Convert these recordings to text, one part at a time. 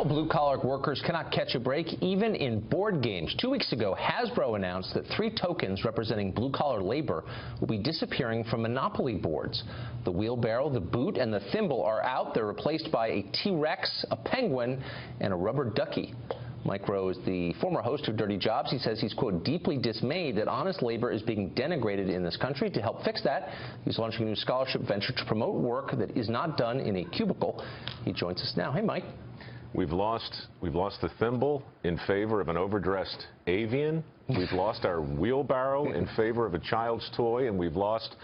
Well, blue-collar workers cannot catch a break even in board games. 2 weeks ago, Hasbro announced that 3 tokens representing blue-collar labor will be disappearing from Monopoly boards. The wheelbarrow, the boot, and the thimble are out. They're replaced by a T-Rex, a penguin, and a rubber ducky. Mike Rowe is the former host of Dirty Jobs. He says he's, quote, deeply dismayed that honest labor is being denigrated in this country. To help fix that, he's launching a new scholarship venture to promote work that is not done in a cubicle. He joins us now. Hey, Mike. We've lost the thimble in favor of an overdressed avian. We've lost our wheelbarrow in favor of a child's toy, and we've lost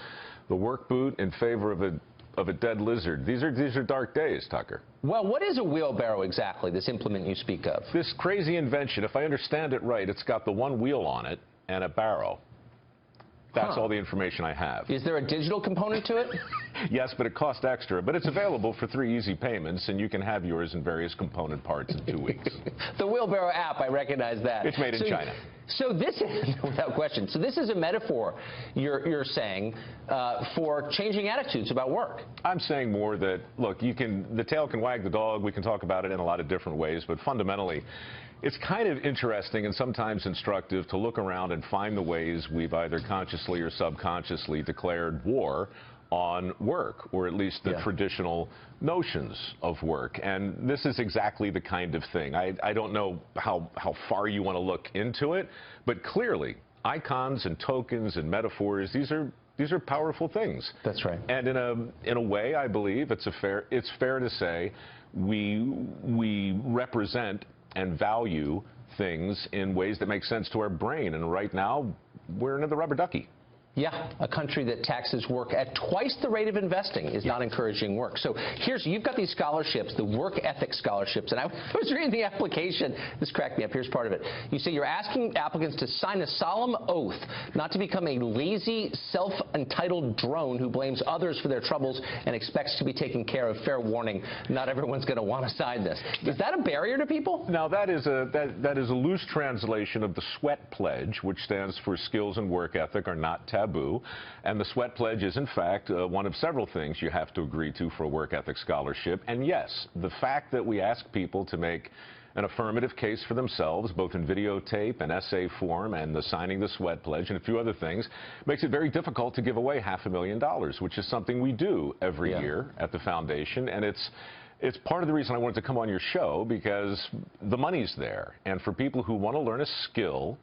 the work boot in favor of a dead lizard. These are dark days, Tucker. Well, what is a wheelbarrow exactly, this implement you speak of? This crazy invention, if I understand it right, it's got the one wheel on it and a barrow. That's all the information I have. Is there a digital component to it? Yes, but it costs extra. But it's available for 3 easy payments, and you can have yours in various component parts in 2 weeks. The wheelbarrow app, I recognize that. It's made in China. So this is, without question, so this is a metaphor, you're saying, for changing attitudes about work. I'm saying more that, look, the tail can wag the dog. We can talk about it in a lot of different ways, but fundamentally, it's kind of interesting and sometimes instructive to look around and find the ways we've either consciously or subconsciously declared war on work, or at least the traditional notions of work. And this is exactly the kind of thing. I don't know how far you want to look into it, but clearly icons and tokens and metaphors, these are powerful things. That's right. And in a way, I believe it's fair to say we represent and value things in ways that make sense to our brain. And right now, we're into the rubber ducky. Yeah, a country that taxes work at twice the rate of investing is not encouraging work. So you've got these scholarships, the work ethic scholarships, and I was reading the application. This cracked me up. Here's part of it. You say you're asking applicants to sign a solemn oath not to become a lazy, self-entitled drone who blames others for their troubles and expects to be taken care of. Fair warning, not everyone's going to want to sign this. Is that a barrier to people? Now, that is a loose translation of the sweat pledge, which stands for skills and work ethic are not taboo. And the sweat pledge is, in fact, one of several things you have to agree to for a work ethic scholarship. And yes, the fact that we ask people to make an affirmative case for themselves, both in videotape and essay form, and the signing the sweat pledge and a few other things, makes it very difficult to give away $500,000, which is something we do every year at the foundation. And it's part of the reason I wanted to come on your show, because the money's there. And for people who want to learn a skill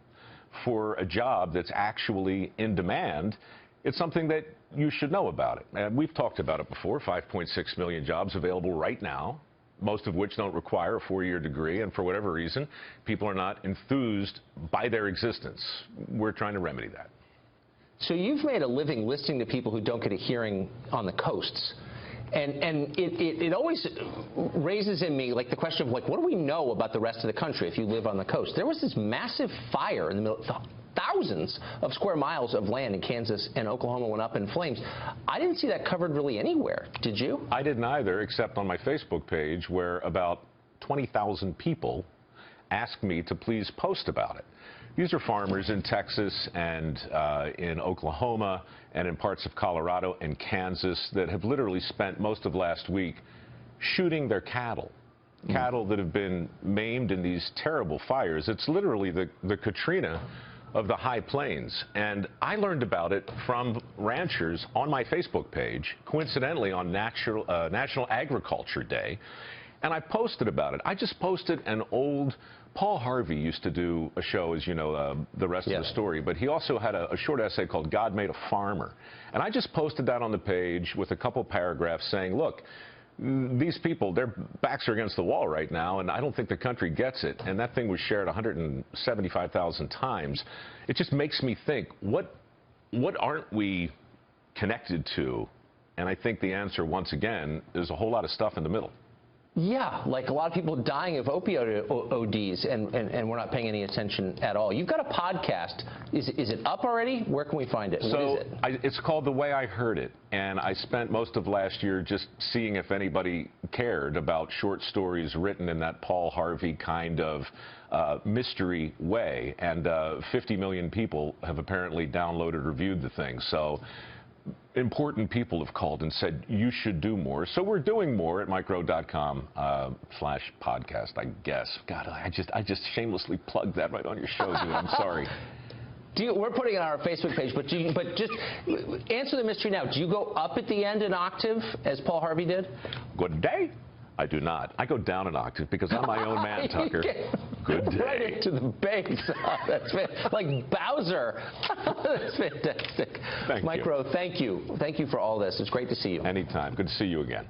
for a job that's actually in demand, it's something that you should know about it. And we've talked about it before, 5.6 million jobs available right now, most of which don't require a 4-year degree, and for whatever reason, people are not enthused by their existence. We're trying to remedy that. So you've made a living listening to people who don't get a hearing on the coasts. And it always raises in me, like, the question of, like, what do we know about the rest of the country if you live on the coast? There was this massive fire in the middle. Thousands of square miles of land in Kansas and Oklahoma went up in flames. I didn't see that covered really anywhere. Did you? I didn't either, except on my Facebook page, where about 20,000 people asked me to please post about it. These are farmers in Texas and in Oklahoma and in parts of Colorado and Kansas that have literally spent most of last week shooting their cattle. Cattle that have been maimed in these terrible fires. It's literally the Katrina of the high plains. And I learned about it from ranchers on my Facebook page, coincidentally on National Agriculture Day. And I posted about it. I just posted an old, Paul Harvey used to do a show, as you know, the rest of the story, but he also had a short essay called God Made a Farmer. And I just posted that on the page with a couple paragraphs saying, look, these people, their backs are against the wall right now, and I don't think the country gets it. And that thing was shared 175,000 times. It just makes me think, what aren't we connected to? And I think the answer, once again, is a whole lot of stuff in the middle. Yeah, like a lot of people dying of opioid ODs, and we're not paying any attention at all. You've got a podcast. Is it up already? Where can we find it? So what is it? It's called The Way I Heard It, and I spent most of last year just seeing if anybody cared about short stories written in that Paul Harvey kind of mystery way, and 50 million people have apparently downloaded or viewed the thing. So important people have called and said you should do more. So we're doing more at micro.com/podcast, I guess. God, I just shamelessly plugged that right on your show, dude. I'm sorry. We're putting it on our Facebook page, but just answer the mystery now. Do you go up at the end an octave, as Paul Harvey did? Good day. I do not. I go down an octave because I'm my own man, Tucker. Good day. Right into the bass. That's like Bowser. That's fantastic. Thank you. Micro, thank you. Thank you for all this. It's great to see you. Anytime. Good to see you again.